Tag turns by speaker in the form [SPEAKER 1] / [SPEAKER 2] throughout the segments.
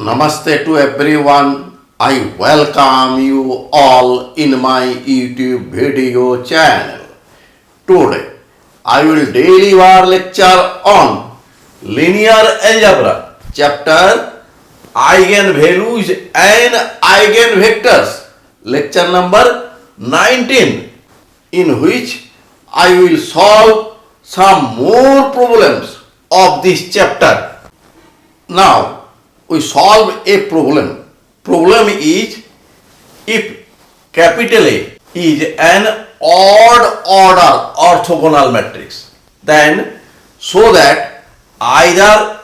[SPEAKER 1] Namaste to everyone. I welcome you all in my YouTube video channel. Today I will deliver lecture on linear algebra chapter Eigenvalues and Eigenvectors, lecture number 19, in which I will solve some more problems of this chapter. Now we solve a problem. Problem is, if capital A is an odd order orthogonal matrix, then so that either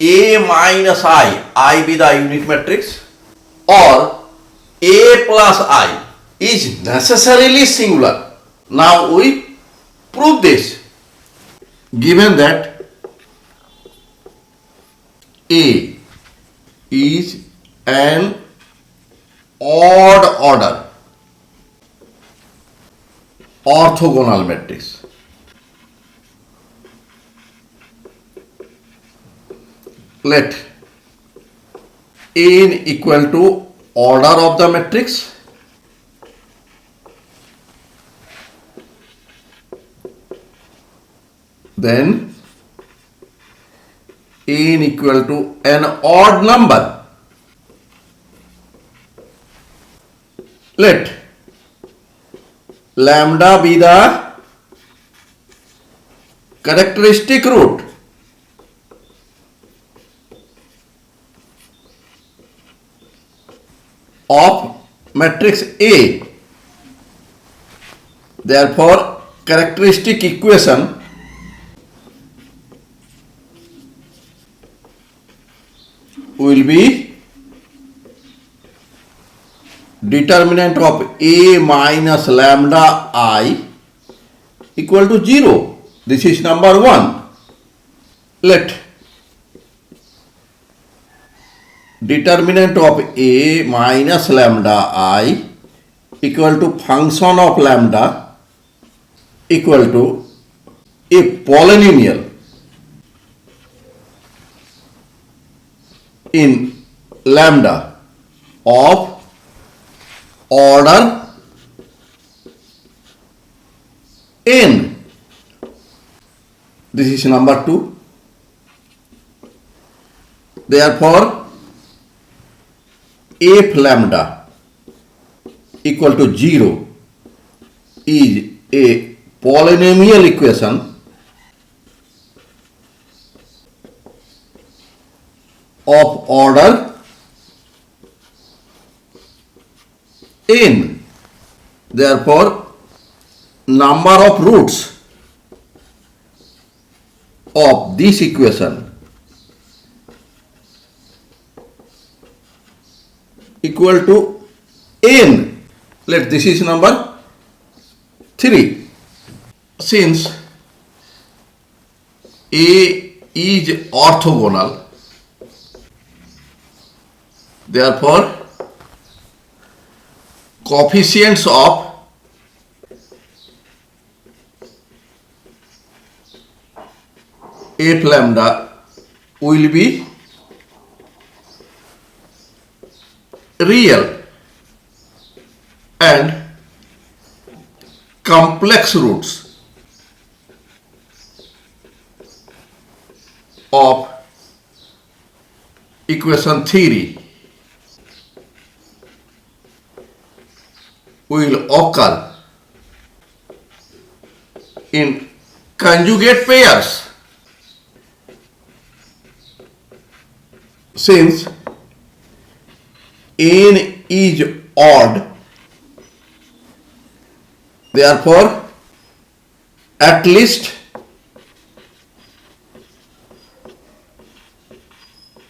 [SPEAKER 1] A minus I be the unit matrix, or A plus I is necessarily singular. Now we prove this. Given that A is an odd order orthogonal matrix, let n equal to order of the matrix, then n equal to an odd number. Let lambda be the characteristic root of matrix A. Therefore, characteristic equation will be determinant of A minus lambda I equal to 0. This is number 1. Let determinant of A minus lambda I equal to function of lambda equal to a polynomial in lambda of order n. This is number 2. Therefore, if lambda equal to 0 is a polynomial equation of order n. Therefore, number of roots of this equation equal to n. Let this is number 3. Since A is orthogonal, therefore coefficients of f lambda will be real and complex roots of equation theory will occur in conjugate pairs. Since n is odd, therefore at least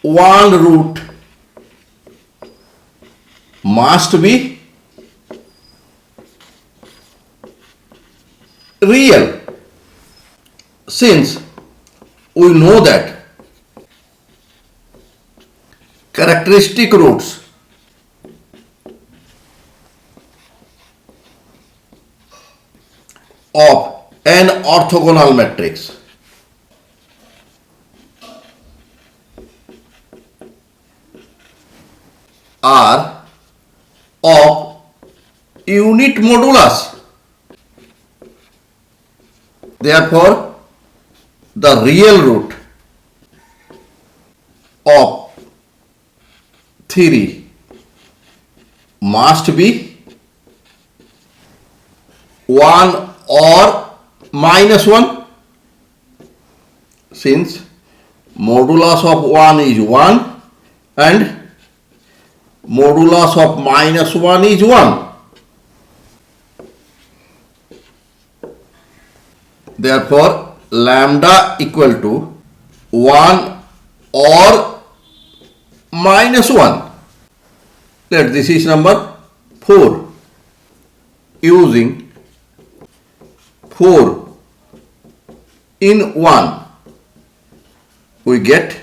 [SPEAKER 1] one root must be real. Since we know that characteristic roots of an orthogonal matrix are of unit modulus. Therefore, the real root of 3 must be 1 or minus 1, since modulus of 1 is 1 and modulus of minus 1 is 1. Therefore, lambda equal to 1 or minus 1. Let this is number 4. Using 4 in 1, we get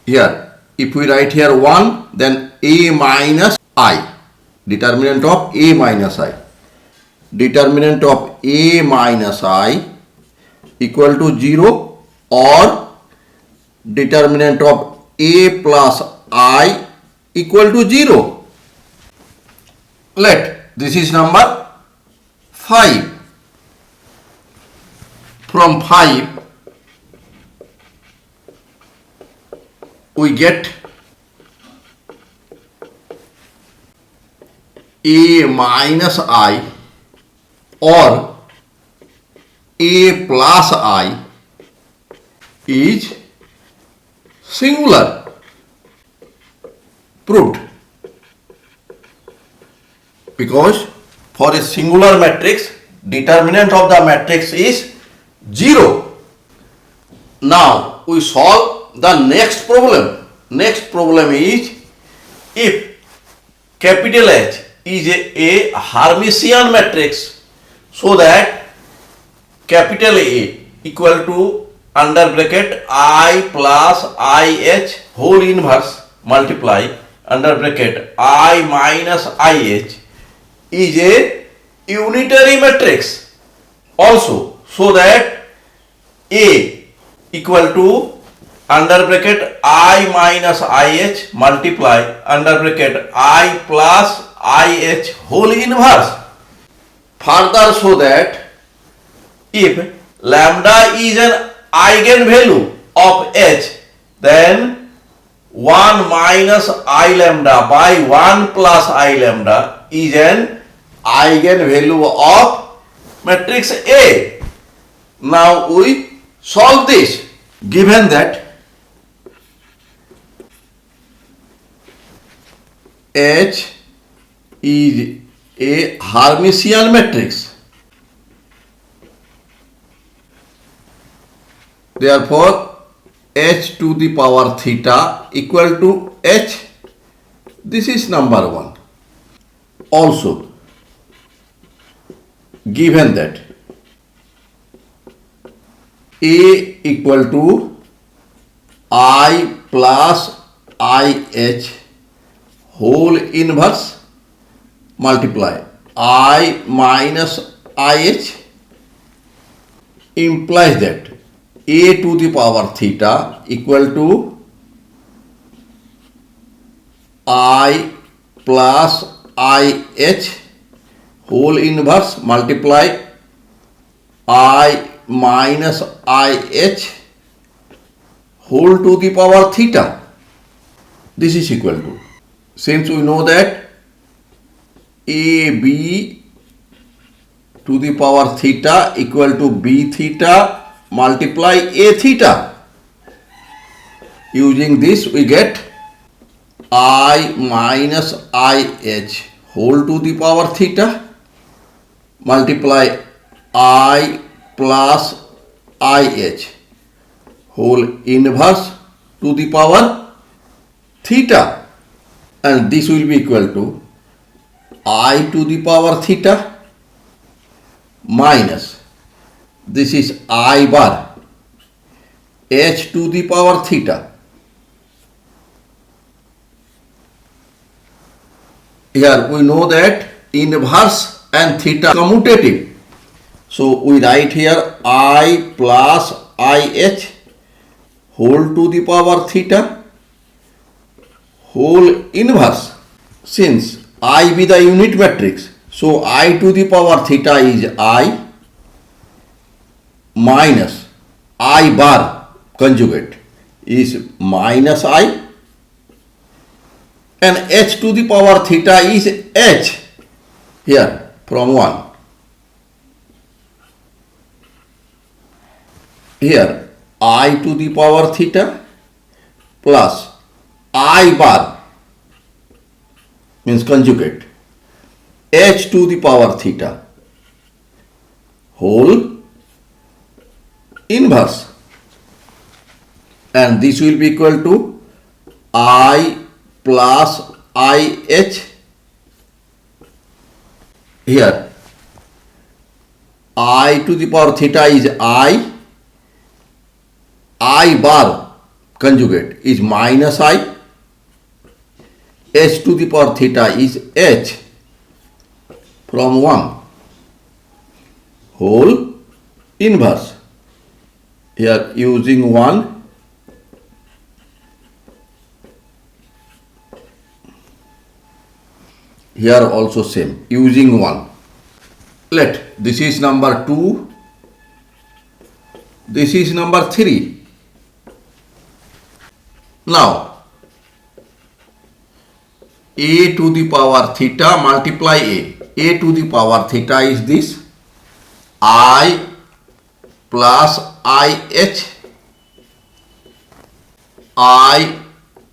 [SPEAKER 1] here. If we write here 1, then a minus I, determinant of a minus I. Determinant of a minus I equal to 0 or determinant of a plus I equal to 0. Let this is number 5. From 5 we get a minus I or a plus I is singular. Proved. Because for a singular matrix, determinant of the matrix is 0. Now we solve the next problem. Next problem is if capital H is a Hermitian matrix, so that capital A equal to under bracket I plus IH whole inverse multiply under bracket I minus IH is a unitary matrix also, so that A equal to under bracket I minus IH multiply under bracket I plus IH whole inverse. Further, so that if lambda is an eigenvalue of H, then 1 minus I lambda by 1 plus I lambda is an eigenvalue of matrix A. Now we solve this. Given that H is a Hermitian matrix, therefore H to the power theta equal to H. This is number 1. Also, given that A equal to I plus IH whole inverse multiply I minus IH implies that A to the power theta equal to I plus IH whole inverse multiply I minus IH whole to the power theta. This is equal to, since we know that AB to the power theta equal to B theta multiply A theta. Using this we get I minus IH whole to the power theta multiply I plus IH whole inverse to the power theta, and this will be equal to I to the power theta minus, this is I bar, H to the power theta. Here we know that inverse and theta commutative. So we write here I plus IH whole to the power theta whole inverse. Since I be the unit matrix, so I to the power theta is I minus I bar conjugate is minus I, and h to the power theta is h here from 1. Here I to the power theta plus I bar means conjugate h to the power theta whole inverse, and this will be equal to I plus IH. Here I to the power theta is I bar conjugate is minus I, h to the power theta is h from 1 whole inverse. Here using 1, here also same using 1. Let this is number 2, this is number 3. Now a to the power theta multiply a to the power theta is this I plus IH, I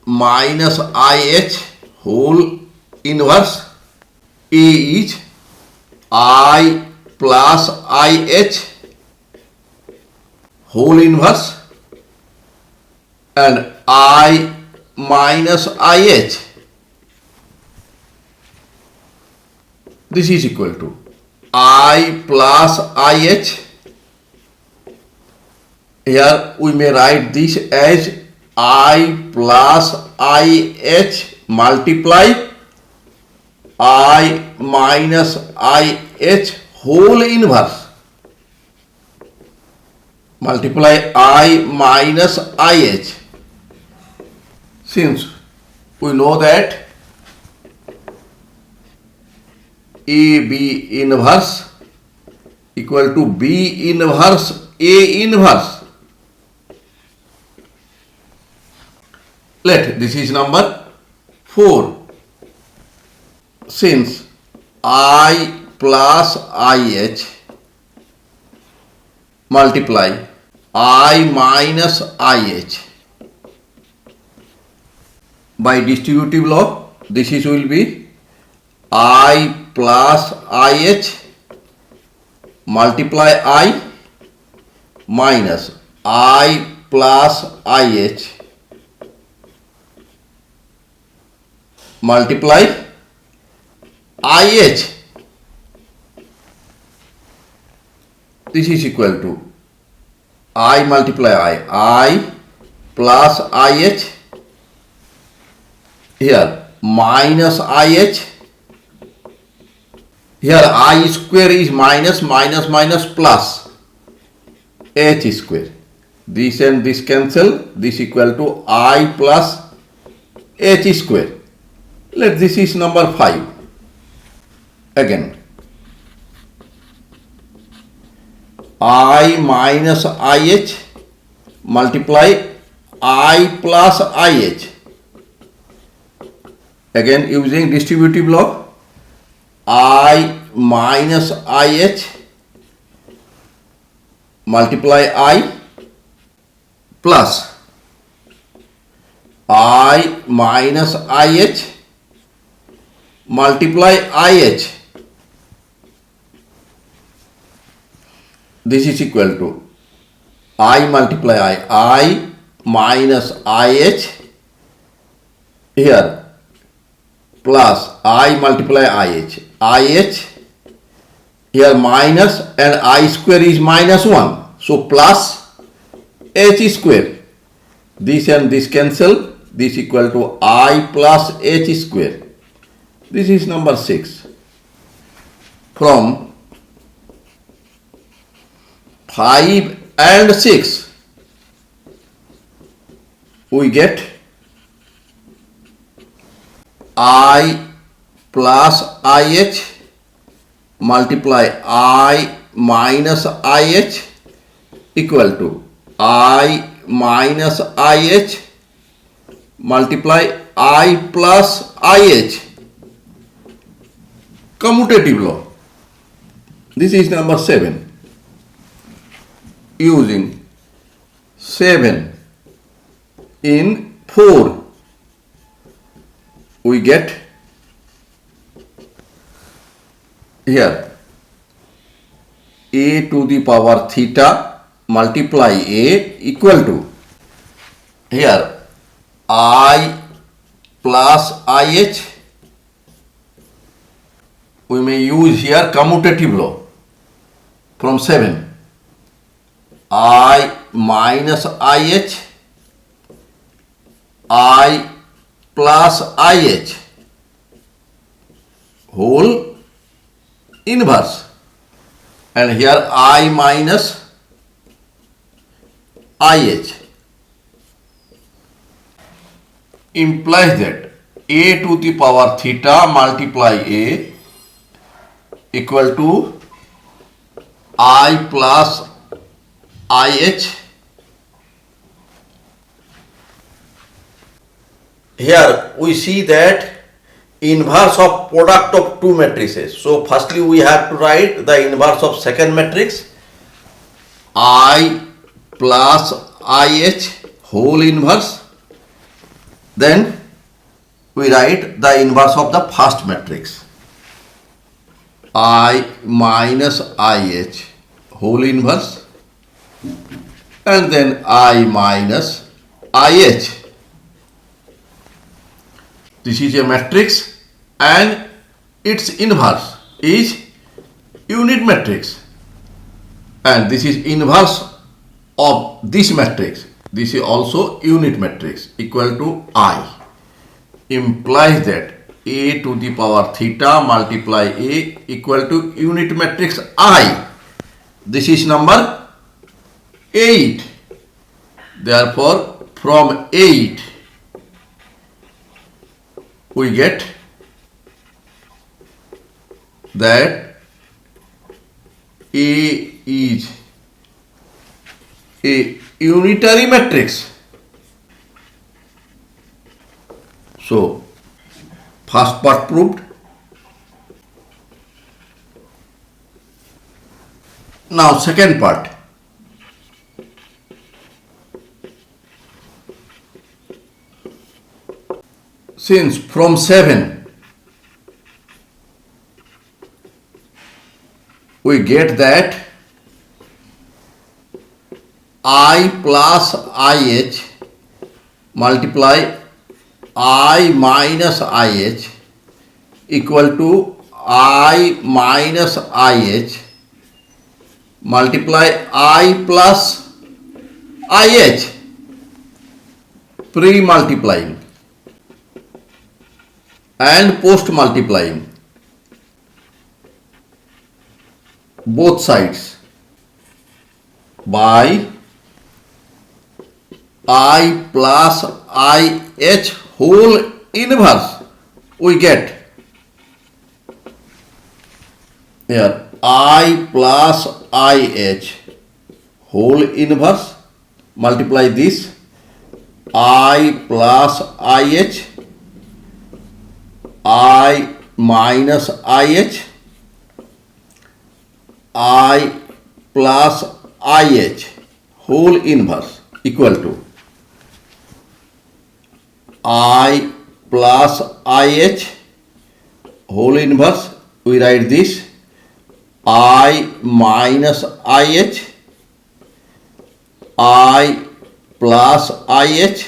[SPEAKER 1] minus IH whole inverse. A is I plus IH whole inverse and I minus IH. This is equal to I plus IH. Here we may write this as I plus IH multiply I minus IH whole inverse multiply I minus IH. Since we know that AB inverse equal to B inverse A inverse. Let this is number 4. Since I plus IH multiply I minus IH by distributive law, this is will be I plus IH multiply I minus I plus IH multiply IH. This is equal to I multiply I plus IH, here minus IH, here I square is minus plus H square. This and this cancel, this equal to I plus H square. Let this is number 5. Again I minus IH multiply I plus IH. Again using distributive law, I minus IH multiply I plus I minus IH multiply IH. This is equal to I multiply I minus IH, here plus I multiply IH, here minus and I square is minus 1, so plus H square. This and this cancel, this equal to I plus H square. This is number 6. From 5 and 6 we get I plus IH multiply I minus IH equal to I minus IH multiply I plus IH. Commutative law. This is number 7. Using 7 in 4, we get here a to the power theta multiply a equal to here I plus IH. We may use here commutative law from 7. I minus IH, I plus IH whole inverse, and here I minus IH implies that a to the power theta multiply a equal to I plus IH. Here we see that inverse of product of two matrices. So firstly we have to write the inverse of second matrix, I plus IH whole inverse. Then we write the inverse of the first matrix, I minus IH whole inverse, and then I minus IH. This is a matrix and its inverse is unit matrix, and this is inverse of this matrix. This is also unit matrix equal to I, implies that a to the power theta multiply a equal to unit matrix I. This is number 8. Therefore, from 8 we get that A is a unitary matrix. So, first part proved. Now, second part. Since from 7 we get that I plus IH multiply I minus IH equal to I minus IH multiply I plus IH, pre-multiplying and post-multiplying both sides by I plus IH whole inverse. We get here I plus IH whole inverse multiply this I plus IH I minus IH I plus IH whole inverse equal to I plus IH whole inverse. We write this I minus IH I plus IH,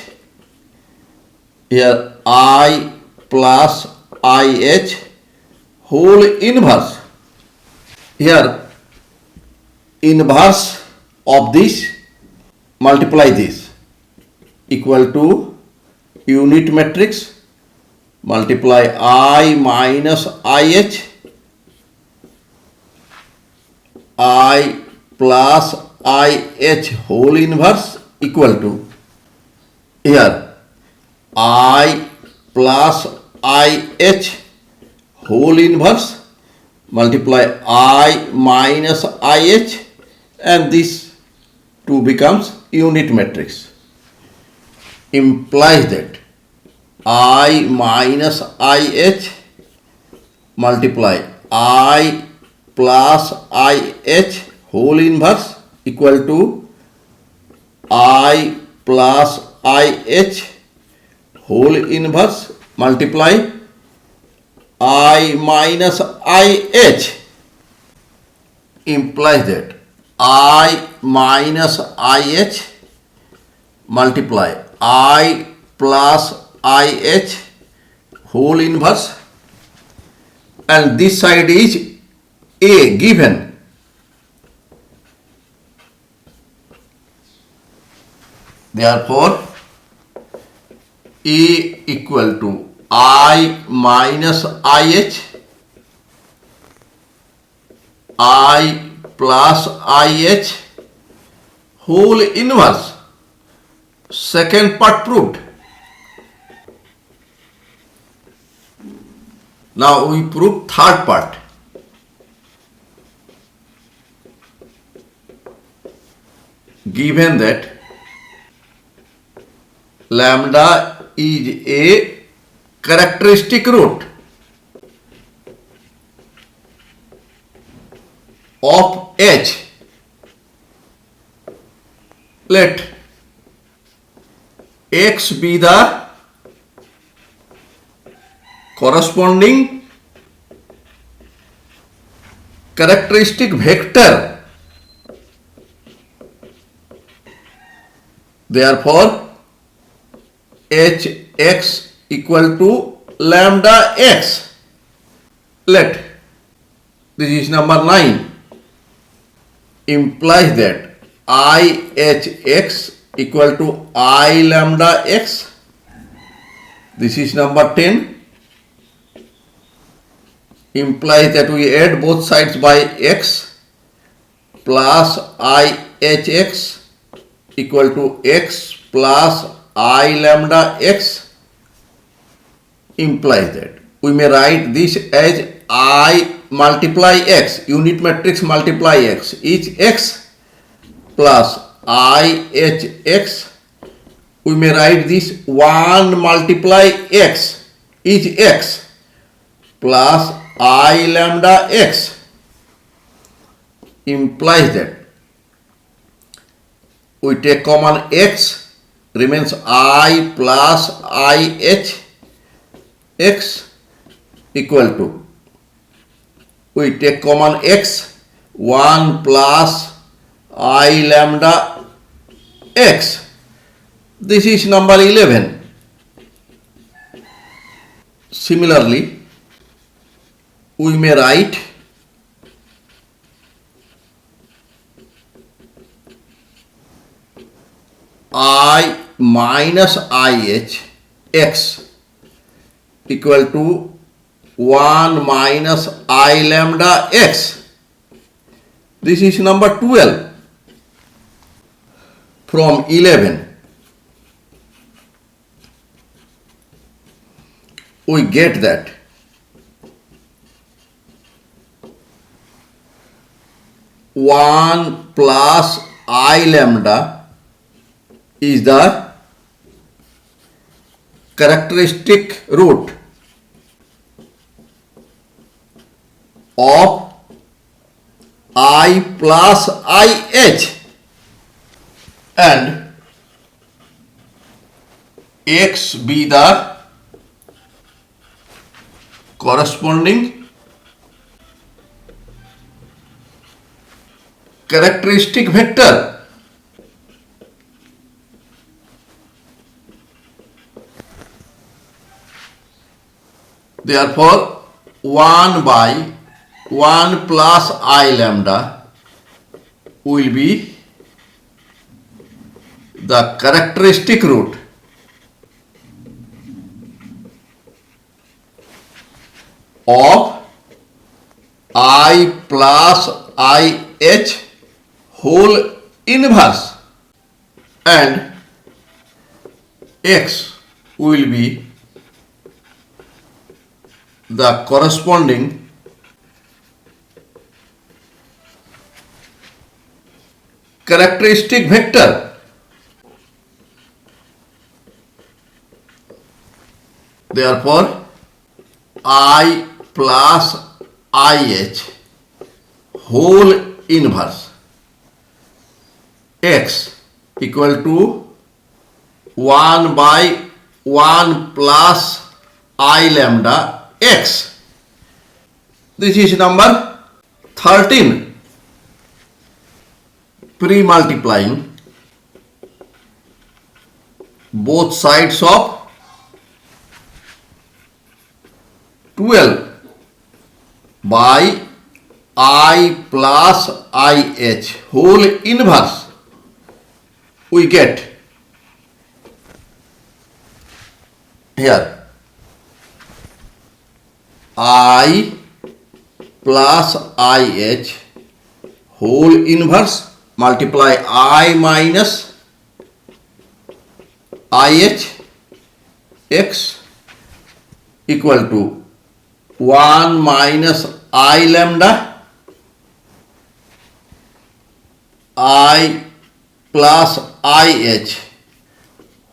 [SPEAKER 1] here I plus IH whole inverse. Here inverse of this multiply this equal to unit matrix multiply I minus IH I plus IH whole inverse equal to here I plus IH whole inverse multiply I minus IH, and this 2 becomes unit matrix. Implies that I minus IH multiply I plus IH whole inverse equal to I plus IH whole inverse multiply I minus IH. Implies that I minus IH multiply I plus IH whole inverse, and this side is A given. Therefore, A equal to I minus IH, I plus IH whole inverse. Second part proved. Now we prove third part. Given that lambda is a characteristic root of H, let X be the corresponding characteristic vector. Therefore, Hx equal to lambda x. Let this is number 9. Implies that IHx equal to I lambda x. This is number 10. Implies that we add both sides by x plus IHx equal to x plus I lambda x. Implies that we may write this as I multiply x, unit matrix multiply x, each x plus IHx. We may write this 1 multiply x, each x plus I lambda x. Implies that we take common x, remains I plus IH x equal to, we take common x, 1 plus I lambda x. This is number 11. Similarly, we may write I minus IH x equal to 1 minus I lambda x. This is number 12. From 11, we get that one plus I lambda is the characteristic root of I plus IH, and x be the corresponding characteristic vector. Therefore, 1 by 1 plus I lambda will be the characteristic root of I plus IH whole inverse, and x will be the corresponding characteristic vector. Therefore, I plus IH whole inverse x equal to 1 by 1 plus I lambda x. This is number 13. Pre-multiplying both sides of 12 by I plus IH whole inverse, we get here I plus IH whole inverse multiply I minus IH x equal to 1 minus I lambda I plus IH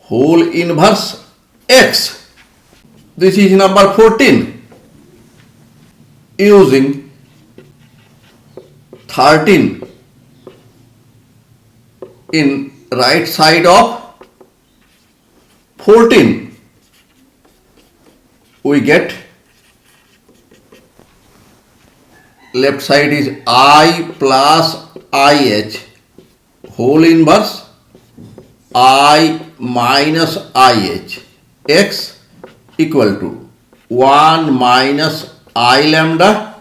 [SPEAKER 1] whole inverse x. This is number 14. Using 13 in right side of 14, we get left side is I plus IH whole inverse I minus IH x equal to 1 minus I lambda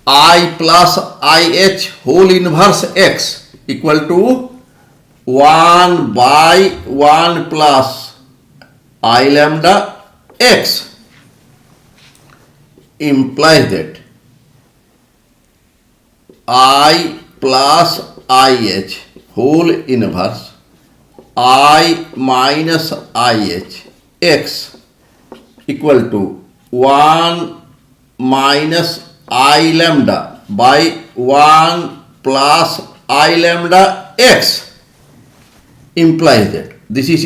[SPEAKER 1] I plus IH whole inverse x equal to 1 by 1 plus I lambda x, implies that I plus IH whole inverse I minus IH x equal to 1 minus I lambda by 1 plus I lambda x, implies that this is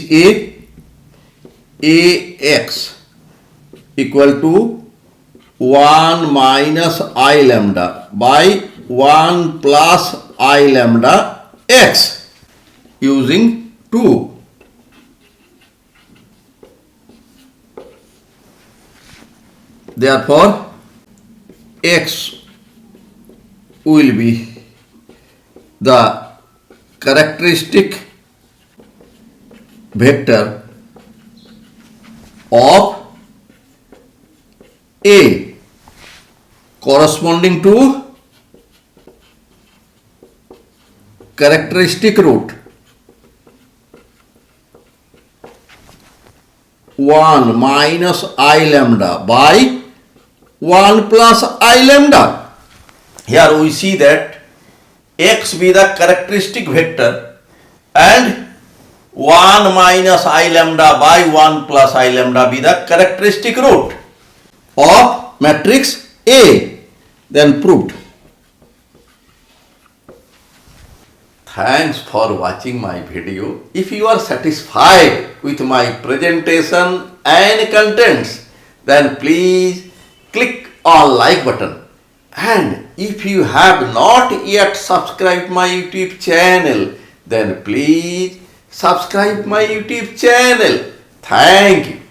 [SPEAKER 1] ax equal to 1 minus I lambda by 1 plus I lambda x using 2. Therefore, x will be the characteristic vector of A corresponding to characteristic root 1 minus I lambda by 1 plus I lambda. Here we see that x be the characteristic vector and 1 minus I lambda by 1 plus I lambda be the characteristic root of matrix A. Then proved. Thanks for watching my video. If you are satisfied with my presentation and contents, then please click on like button. And if you have not yet subscribed my YouTube channel, then please subscribe my YouTube channel. Thank you.